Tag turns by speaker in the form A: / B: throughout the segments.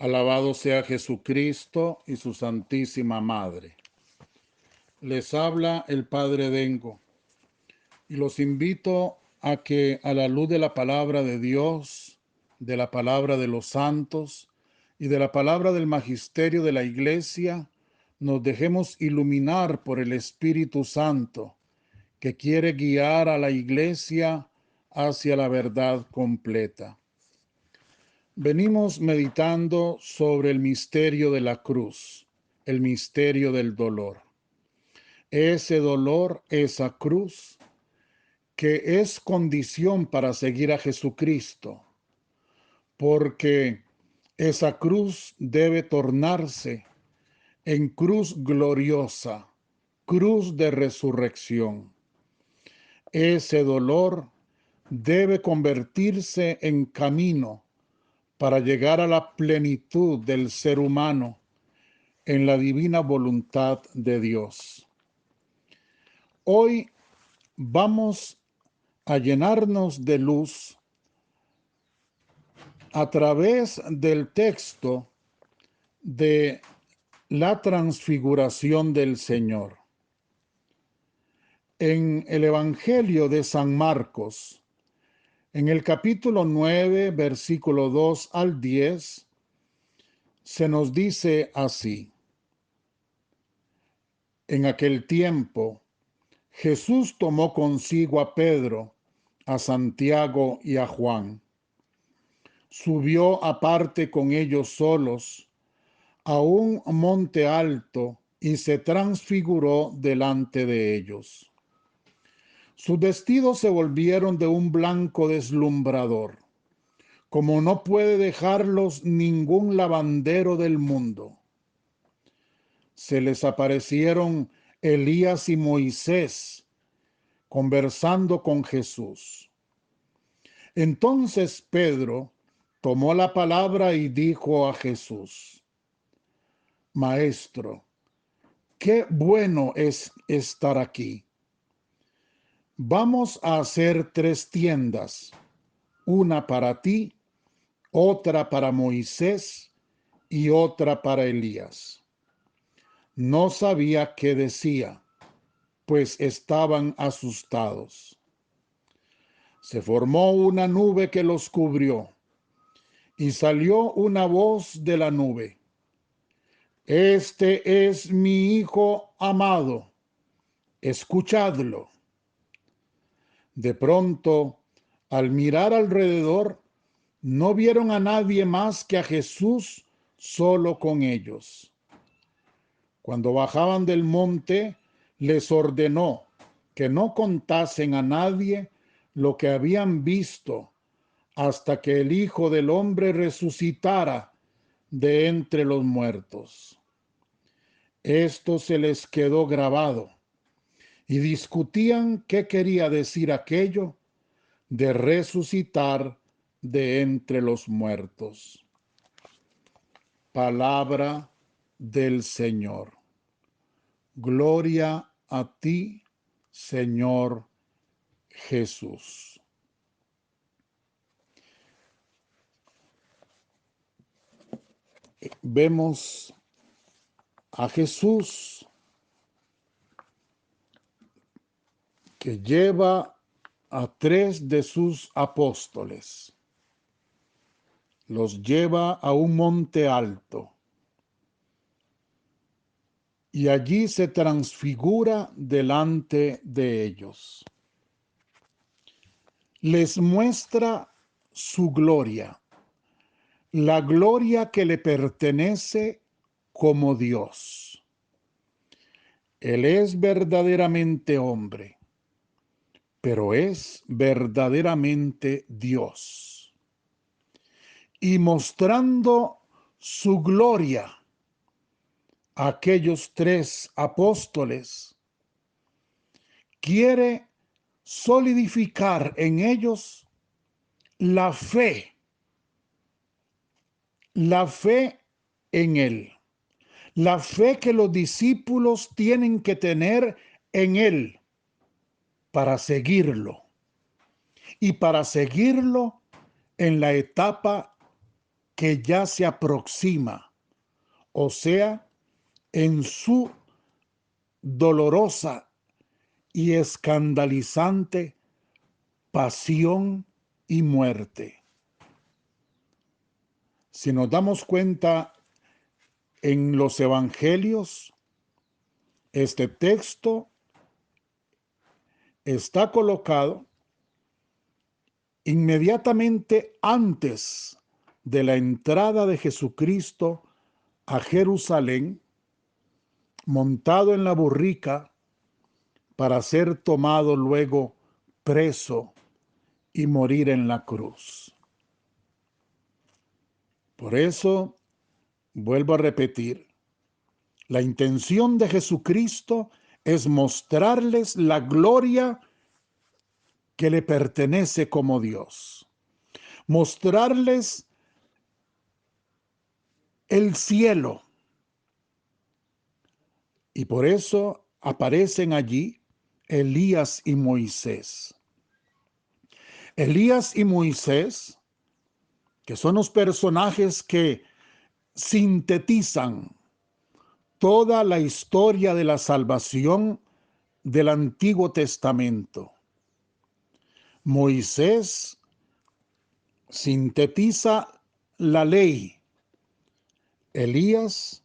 A: Alabado sea Jesucristo y su Santísima Madre. Les habla el Padre Dengo y los invito a que a la luz de la palabra de Dios, de la palabra de los santos y de la palabra del magisterio de la Iglesia, nos dejemos iluminar por el Espíritu Santo, que quiere guiar a la Iglesia hacia la verdad completa. Venimos meditando sobre el misterio de la cruz, el misterio del dolor. Ese dolor, esa cruz, que es condición para seguir a Jesucristo, porque esa cruz debe tornarse en cruz gloriosa, cruz de resurrección. Ese dolor debe convertirse en camino para llegar a la plenitud del ser humano en la divina voluntad de Dios. Hoy vamos a llenarnos de luz a través del texto de la transfiguración del Señor. En el Evangelio de San Marcos, en el capítulo 9, versículo 2 al 10, se nos dice así: En aquel tiempo, Jesús tomó consigo a Pedro, a Santiago y a Juan. Subió aparte con ellos solos a un monte alto y se transfiguró delante de ellos. Sus vestidos se volvieron de un blanco deslumbrador, como no puede dejarlos ningún lavandero del mundo. Se les aparecieron Elías y Moisés conversando con Jesús. Entonces Pedro tomó la palabra y dijo a Jesús: Maestro, qué bueno es estar aquí. Vamos a hacer 3 tiendas, una para ti, otra para Moisés y otra para Elías. No sabía qué decía, pues estaban asustados. Se formó una nube que los cubrió, y salió una voz de la nube: Este es mi Hijo amado, escuchadlo. De pronto, al mirar alrededor, no vieron a nadie más que a Jesús solo con ellos. Cuando bajaban del monte, les ordenó que no contasen a nadie lo que habían visto hasta que el Hijo del Hombre resucitara de entre los muertos. Esto se les quedó grabado y discutían qué quería decir aquello de resucitar de entre los muertos. Palabra del Señor. Gloria a ti, Señor Jesús. Vemos a Jesús que lleva a 3 de sus apóstoles. Los lleva a un monte alto y allí se transfigura delante de ellos. Les muestra su gloria, la gloria que le pertenece como Dios. Él es verdaderamente hombre, pero es verdaderamente Dios. Y mostrando su gloria a aquellos 3 apóstoles, quiere solidificar en ellos la fe en Él, la fe que los discípulos tienen que tener en Él para seguirlo y para seguirlo en la etapa que ya se aproxima, o sea, en su dolorosa y escandalizante pasión y muerte. Si nos damos cuenta en los evangelios, este texto está colocado inmediatamente antes de la entrada de Jesucristo a Jerusalén, montado en la burrica para ser tomado luego preso y morir en la cruz. Por eso, vuelvo a repetir, la intención de Jesucristo es mostrarles la gloria que le pertenece como Dios, mostrarles el cielo. Y por eso aparecen allí Elías y Moisés. Elías y Moisés, que son los personajes que sintetizan toda la historia de la salvación del Antiguo Testamento. Moisés sintetiza la ley, Elías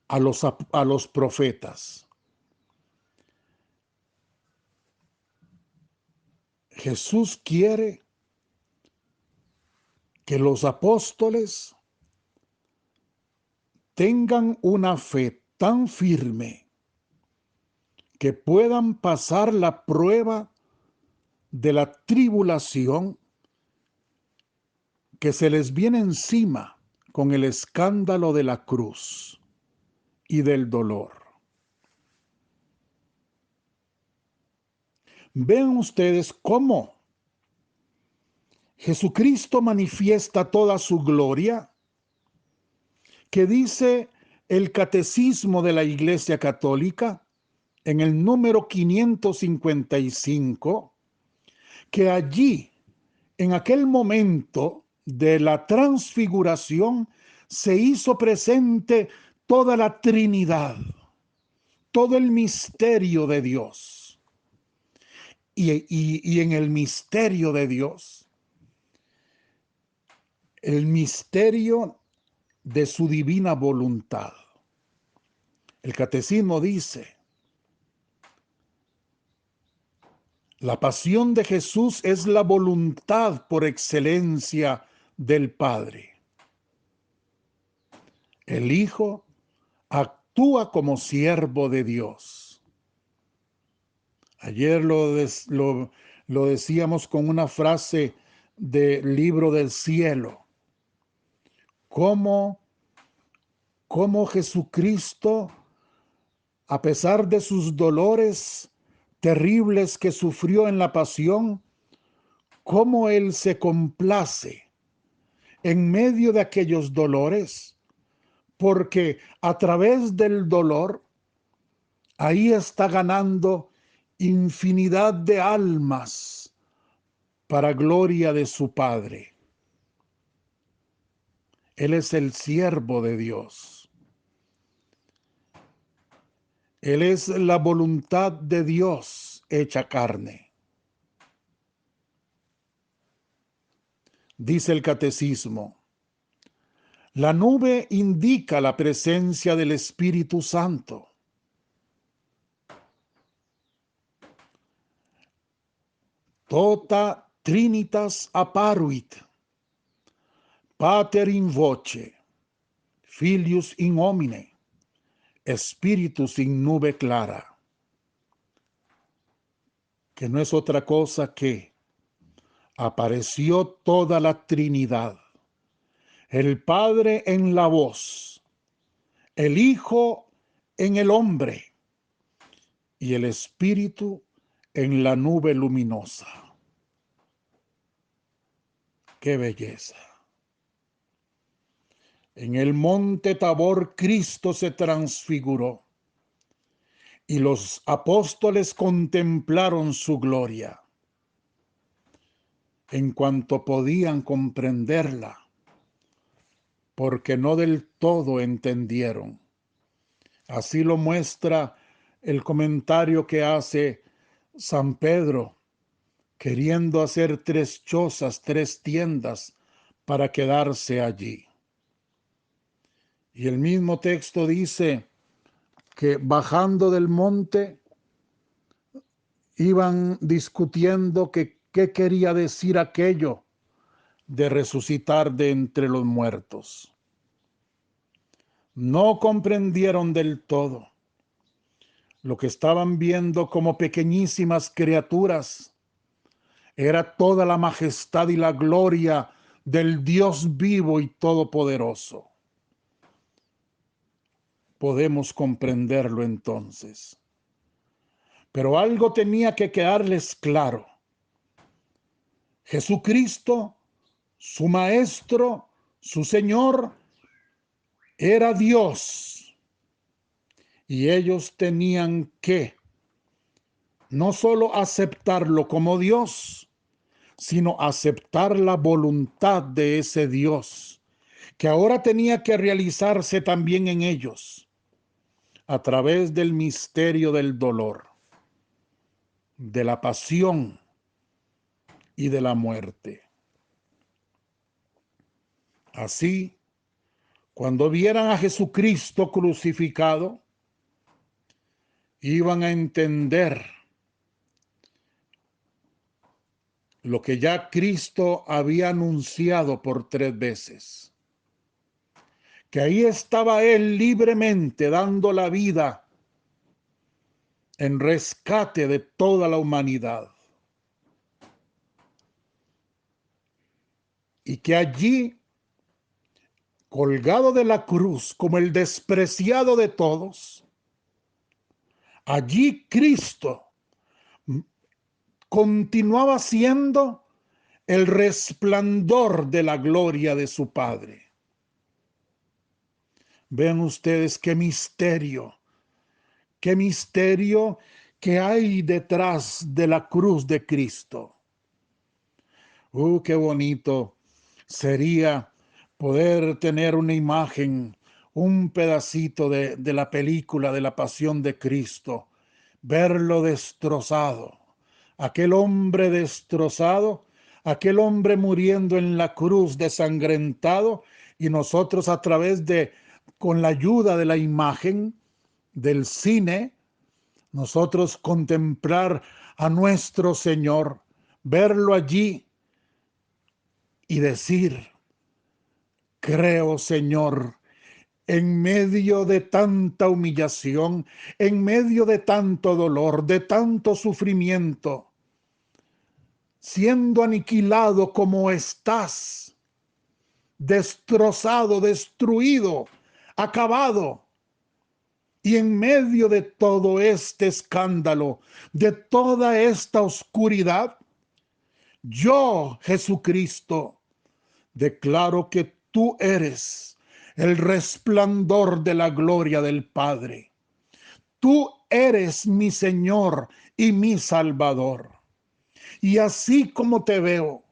A: a los profetas. Jesús quiere que los apóstoles tengan una fe tan firme que puedan pasar la prueba de la tribulación que se les viene encima con el escándalo de la cruz y del dolor. Vean ustedes cómo Jesucristo manifiesta toda su gloria, que dice el Catecismo de la Iglesia Católica en el número 555, que allí, en aquel momento de la transfiguración, se hizo presente toda la Trinidad, todo el misterio de Dios. Y en el misterio de Dios, el misterio de su divina voluntad. El Catecismo dice: la pasión de Jesús es la voluntad por excelencia del Padre. El Hijo actúa como siervo de Dios. Ayer lo decíamos con una frase del Libro del Cielo. Cómo Jesucristo, a pesar de sus dolores terribles que sufrió en la pasión, cómo Él se complace en medio de aquellos dolores, porque a través del dolor, ahí está ganando infinidad de almas para gloria de su Padre. Él es el siervo de Dios. Él es la voluntad de Dios hecha carne. Dice el Catecismo: la nube indica la presencia del Espíritu Santo. Tota trinitas apparuit, Pater in voce, Filius in homine, Spiritus in nube clara. Que no es otra cosa que apareció toda la Trinidad. El Padre en la voz, el Hijo en el hombre y el Espíritu en la nube luminosa. ¡Qué belleza! En el monte Tabor Cristo se transfiguró y los apóstoles contemplaron su gloria. En cuanto podían comprenderla, porque no del todo entendieron. Así lo muestra el comentario que hace San Pedro, queriendo hacer 3 chozas, 3 tiendas para quedarse allí. Y el mismo texto dice que bajando del monte iban discutiendo que qué quería decir aquello de resucitar de entre los muertos. No comprendieron del todo. Lo que estaban viendo como pequeñísimas criaturas era toda la majestad y la gloria del Dios vivo y todopoderoso. Podemos comprenderlo entonces. Pero algo tenía que quedarles claro. Jesucristo, su Maestro, su Señor, era Dios. Y ellos tenían que no solo aceptarlo como Dios, sino aceptar la voluntad de ese Dios, que ahora tenía que realizarse también en ellos, a través del misterio del dolor, de la pasión y de la muerte. Así, cuando vieran a Jesucristo crucificado, iban a entender lo que ya Cristo había anunciado por 3 veces, que ahí estaba Él libremente dando la vida en rescate de toda la humanidad, y que allí, colgado de la cruz como el despreciado de todos, allí Cristo continuaba siendo el resplandor de la gloria de su Padre. Vean ustedes qué misterio que hay detrás de la cruz de Cristo. Qué bonito sería poder tener una imagen, un pedacito de la película de la pasión de Cristo, verlo destrozado, aquel hombre destrozado, aquel hombre muriendo en la cruz desangrentado, y nosotros a través con la ayuda de la imagen del cine, nosotros contemplar a nuestro Señor, verlo allí y decir: creo, Señor, en medio de tanta humillación, en medio de tanto dolor, de tanto sufrimiento, siendo aniquilado como estás, destrozado, destruido, acabado, y en medio de todo este escándalo, de toda esta oscuridad, yo, Jesucristo, declaro que tú eres el resplandor de la gloria del Padre. Tú eres mi Señor y mi Salvador. Y así como te veo,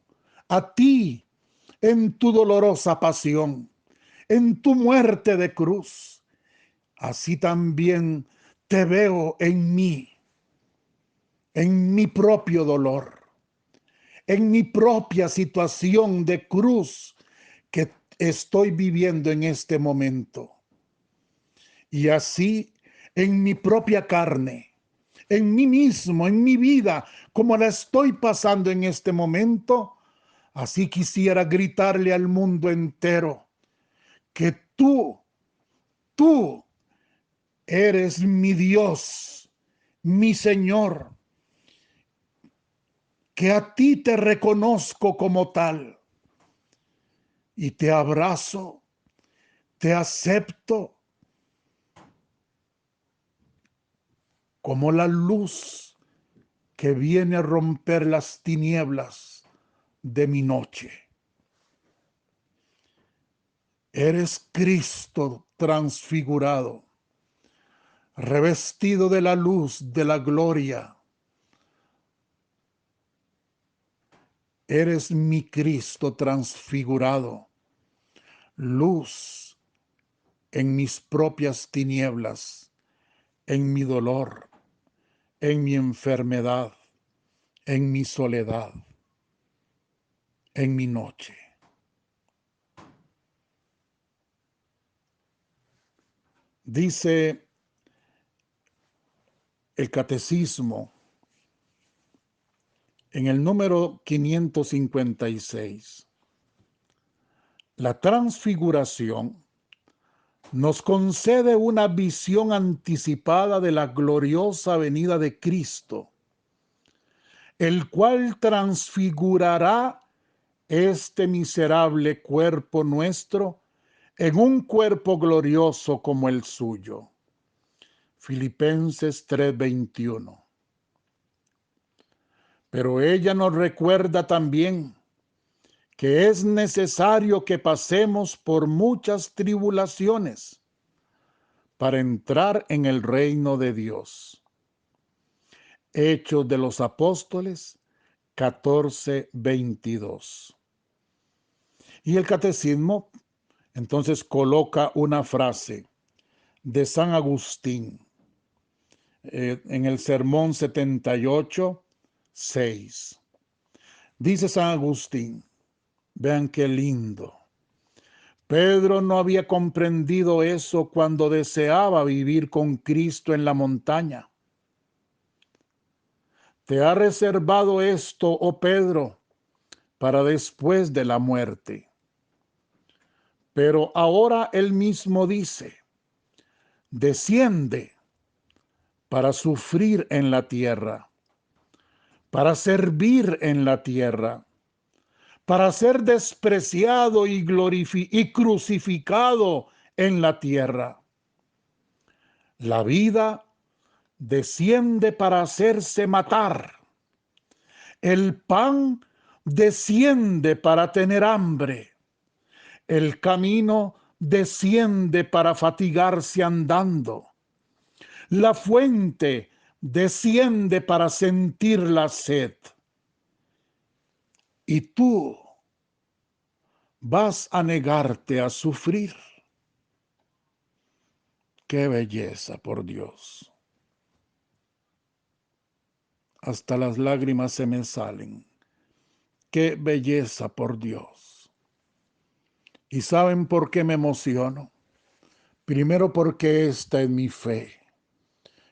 A: a ti, en tu dolorosa pasión, en tu muerte de cruz, así también te veo en mi propio dolor, en mi propia situación de cruz que estoy viviendo en este momento. Y así, en mi propia carne, en mí mismo, en mi vida, como la estoy pasando en este momento, así quisiera gritarle al mundo entero que tú eres mi Dios, mi Señor, que a ti te reconozco como tal y te abrazo, te acepto como la luz que viene a romper las tinieblas de mi noche. Eres Cristo transfigurado, revestido de la luz de la gloria. Eres mi Cristo transfigurado, luz en mis propias tinieblas, en mi dolor, en mi enfermedad, en mi soledad, en mi noche. Dice el catecismo en el número 556, la transfiguración nos concede una visión anticipada de la gloriosa venida de Cristo, el cual transfigurará este miserable cuerpo nuestro en un cuerpo glorioso como el suyo. Filipenses 3:21. Pero ella nos recuerda también que es necesario que pasemos por muchas tribulaciones para entrar en el reino de Dios. Hechos de los Apóstoles 14:22. Y el catecismo entonces coloca una frase de San Agustín en el Sermón 78:6. Dice San Agustín, vean qué lindo. Pedro no había comprendido eso cuando deseaba vivir con Cristo en la montaña. Te ha reservado esto, oh Pedro, para después de la muerte. Pero ahora él mismo dice, desciende para sufrir en la tierra, para servir en la tierra, para ser despreciado y crucificado en la tierra. La vida desciende para hacerse matar. El pan desciende para tener hambre. El camino desciende para fatigarse andando. La fuente desciende para sentir la sed. Y tú vas a negarte a sufrir. ¡Qué belleza, por Dios! Hasta las lágrimas se me salen. ¡Qué belleza, por Dios! ¿Y saben por qué me emociono? Primero porque esta es mi fe.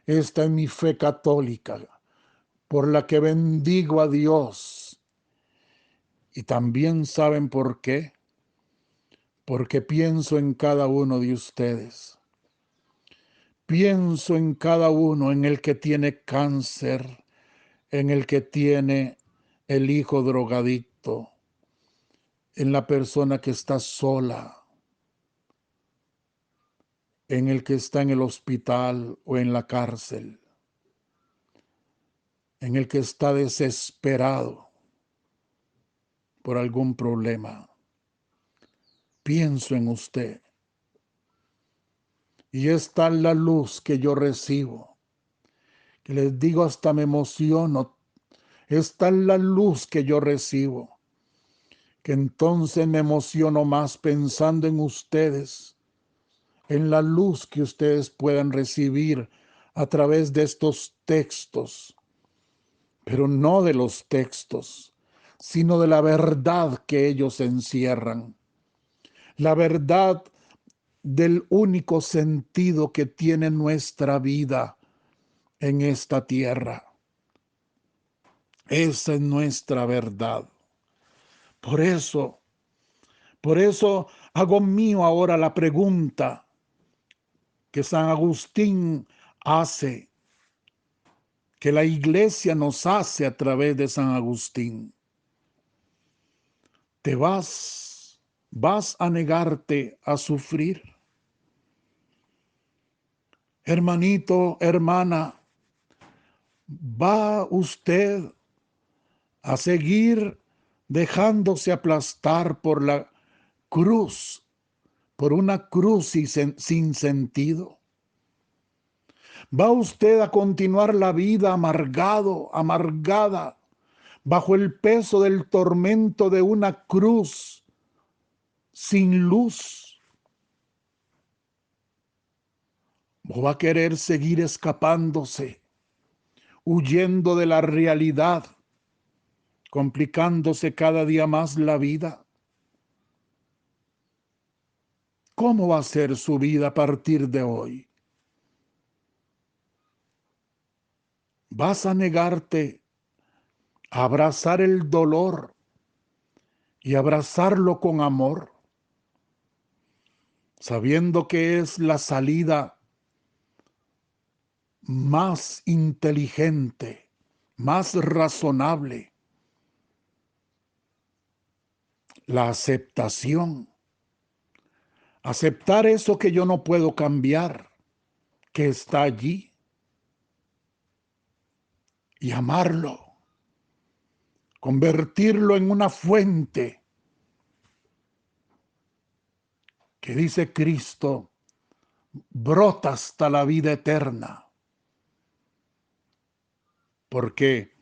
A: Esta es mi fe católica, por la que bendigo a Dios. Y también saben por qué. Porque pienso en cada uno de ustedes. Pienso en cada uno, en el que tiene cáncer, en el que tiene el hijo drogadicto, en la persona que está sola, en el que está en el hospital o en la cárcel, en el que está desesperado por algún problema. Pienso en usted. Y esta es la luz que yo recibo, que les digo, hasta me emociono. Esta es la luz que yo recibo, que entonces me emociono más pensando en ustedes, en la luz que ustedes puedan recibir a través de estos textos, pero no de los textos, sino de la verdad que ellos encierran, la verdad del único sentido que tiene nuestra vida en esta tierra. Esa es nuestra verdad. Por eso hago mío ahora la pregunta que San Agustín hace, que la iglesia nos hace a través de San Agustín. ¿Te vas a negarte a sufrir? Hermanito, hermana, ¿va usted a seguir dejándose aplastar por la cruz, por una cruz sin sentido? ¿Va usted a continuar la vida amargado, amargada, bajo el peso del tormento de una cruz sin luz? ¿O va a querer seguir escapándose, huyendo de la realidad, complicándose cada día más la vida? ¿Cómo va a ser su vida a partir de hoy? ¿Vas a negarte a abrazar el dolor y abrazarlo con amor, sabiendo que es la salida más inteligente, más razonable? La aceptación. Aceptar eso que yo no puedo cambiar, que está allí, y amarlo, convertirlo en una fuente que, dice Cristo, brota hasta la vida eterna. Porque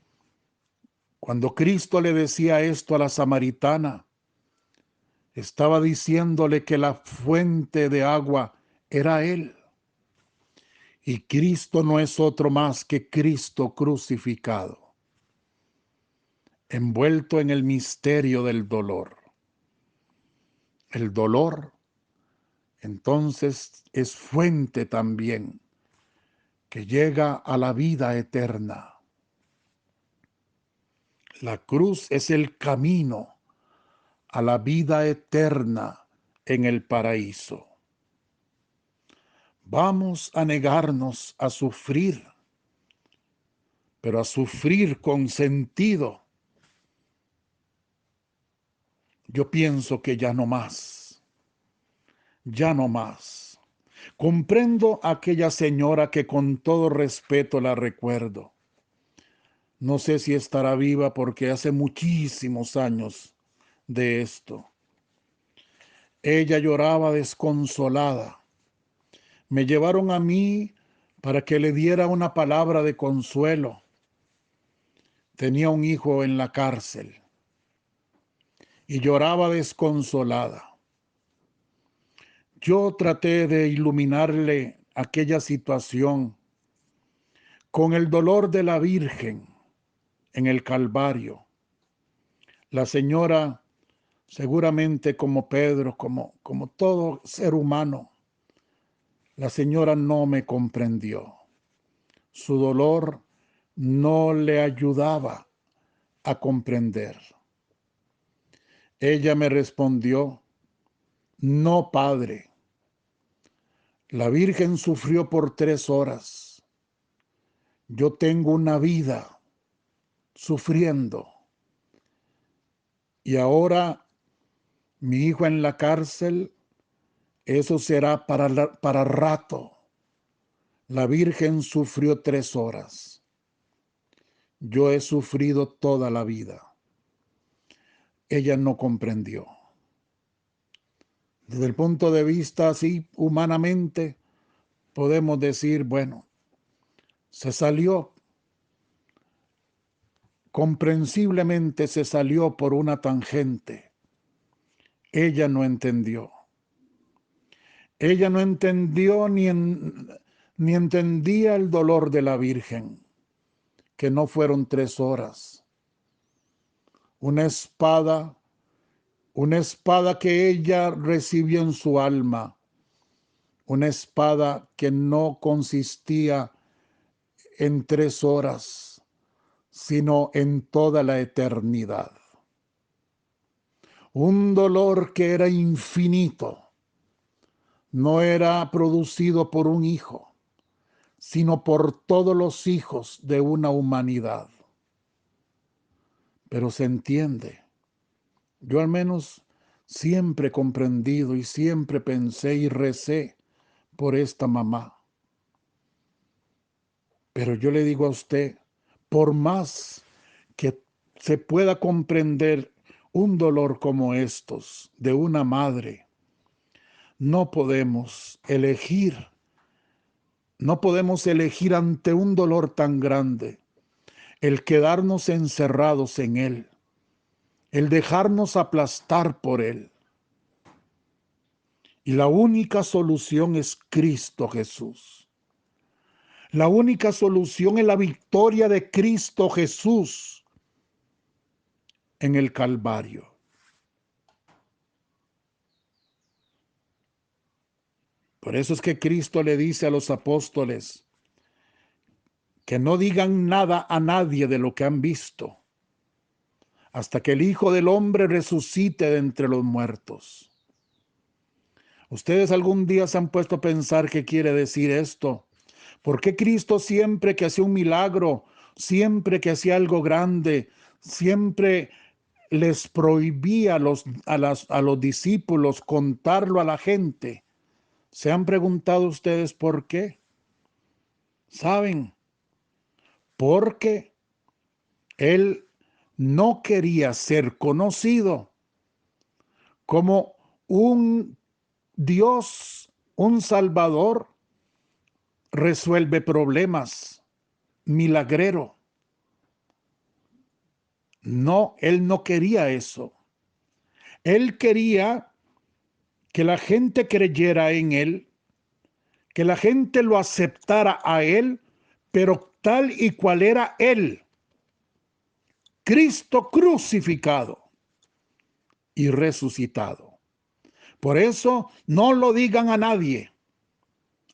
A: cuando Cristo le decía esto a la samaritana, estaba diciéndole que la fuente de agua era Él. Y Cristo no es otro más que Cristo crucificado, envuelto en el misterio del dolor. El dolor, entonces, es fuente también que llega a la vida eterna. La cruz es el camino a la vida eterna en el paraíso. Vamos a negarnos a sufrir, pero a sufrir con sentido. Yo pienso que ya no más, ya no más. Comprendo a aquella señora que con todo respeto la recuerdo. No sé si estará viva porque hace muchísimos años de esto. Ella lloraba desconsolada. Me llevaron a mí para que le diera una palabra de consuelo. Tenía un hijo en la cárcel y lloraba desconsolada. Yo traté de iluminarle aquella situación con el dolor de la Virgen en el Calvario. La señora, seguramente como Pedro, como todo ser humano, la señora no me comprendió. Su dolor no le ayudaba a comprender. Ella me respondió: no, padre, la Virgen sufrió por 3 horas. Yo tengo una vida sufriendo. Y ahora mi hijo en la cárcel, eso será para rato. La Virgen sufrió 3 horas. Yo he sufrido toda la vida. Ella no comprendió. Desde el punto de vista así, humanamente, podemos decir, bueno, se salió, comprensiblemente se salió por una tangente. Ella no entendió. Ella no entendió ni entendía el dolor de la Virgen, que no fueron 3 horas. Una espada que ella recibió en su alma, una espada que no consistía en 3 horas, sino en toda la eternidad. Un dolor que era infinito, no era producido por un hijo, sino por todos los hijos de una humanidad. Pero se entiende. Yo al menos siempre he comprendido y siempre pensé y recé por esta mamá. Pero yo le digo a usted, por más que se pueda comprender un dolor como estos de una madre, no podemos elegir ante un dolor tan grande el quedarnos encerrados en él, el dejarnos aplastar por él. Y la única solución es Cristo Jesús. La única solución es la victoria de Cristo Jesús en el Calvario. Por eso es que Cristo le dice a los apóstoles que no digan nada a nadie de lo que han visto, hasta que el Hijo del Hombre resucite de entre los muertos. ¿Ustedes algún día se han puesto a pensar qué quiere decir esto? ¿Por qué Cristo siempre que hacía un milagro, siempre que hacía algo grande, siempre les prohibía a los discípulos contarlo a la gente? ¿Se han preguntado ustedes por qué? ¿Saben? Porque Él no quería ser conocido como un Dios, un Salvador, resuelve problemas, milagrero. No, Él no quería eso. Él quería que la gente creyera en Él, que la gente lo aceptara a Él, pero tal y cual era Él, Cristo crucificado y resucitado. Por eso no lo digan a nadie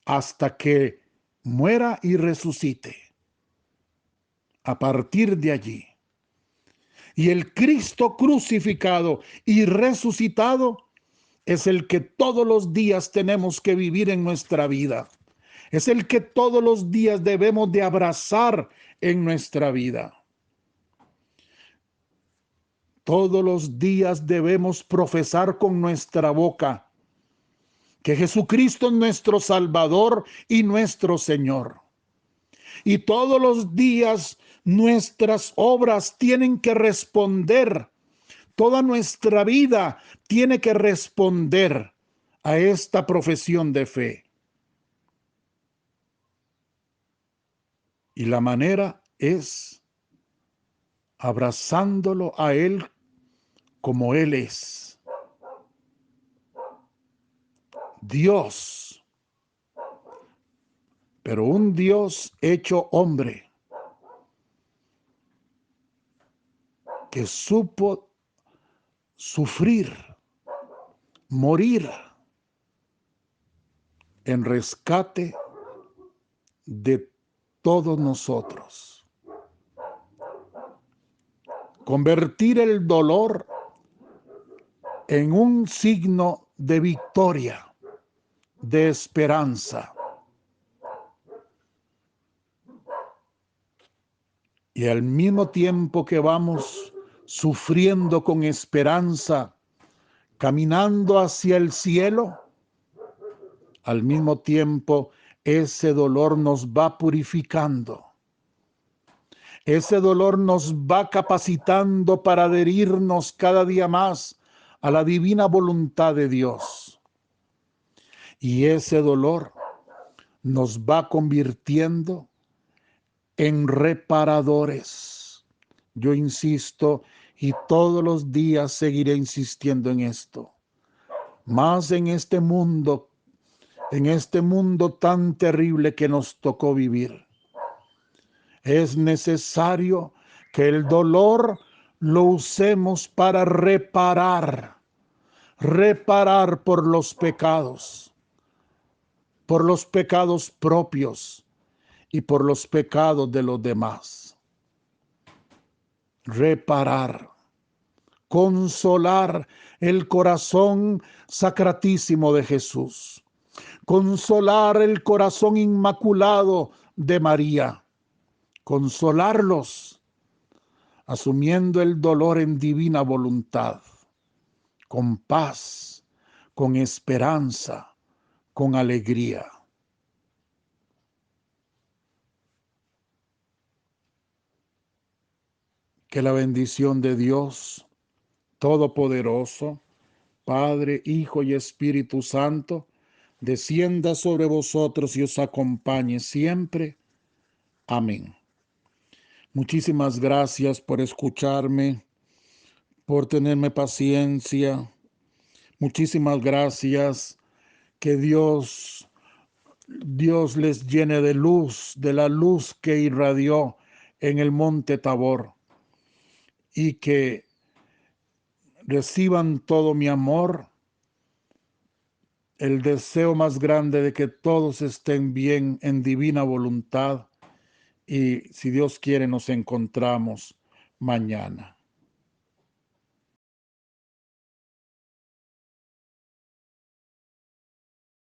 A: hasta que muera y resucite. A partir de allí. Y el Cristo crucificado y resucitado es el que todos los días tenemos que vivir en nuestra vida. Es el que todos los días debemos de abrazar en nuestra vida. Todos los días debemos profesar con nuestra boca que Jesucristo es nuestro Salvador y nuestro Señor. Y todos los días nuestras obras tienen que responder. Toda nuestra vida tiene que responder a esta profesión de fe. Y la manera es abrazándolo a Él como Él es. Dios, pero un Dios hecho hombre, que supo sufrir, morir en rescate de todos nosotros. Convertir el dolor en un signo de victoria, de esperanza. Y al mismo tiempo que vamos sufriendo con esperanza, caminando hacia el cielo, al mismo tiempo ese dolor nos va purificando. Ese dolor nos va capacitando para adherirnos cada día más a la divina voluntad de Dios. Y ese dolor nos va convirtiendo en reparadores. Yo insisto y todos los días seguiré insistiendo en esto. Más en este mundo tan terrible que nos tocó vivir. Es necesario que el dolor lo usemos para reparar por los pecados propios y por los pecados de los demás. Reparar, consolar el corazón sacratísimo de Jesús, consolar el corazón inmaculado de María, consolarlos, asumiendo el dolor en divina voluntad, con paz, con esperanza, con alegría. Que la bendición de Dios Todopoderoso, Padre, Hijo y Espíritu Santo, descienda sobre vosotros y os acompañe siempre. Amén. Muchísimas gracias por escucharme, por tenerme paciencia. Muchísimas gracias Que Dios les llene de luz, de la luz que irradió en el monte Tabor, y que reciban todo mi amor, el deseo más grande de que todos estén bien en divina voluntad, y si Dios quiere nos encontramos mañana.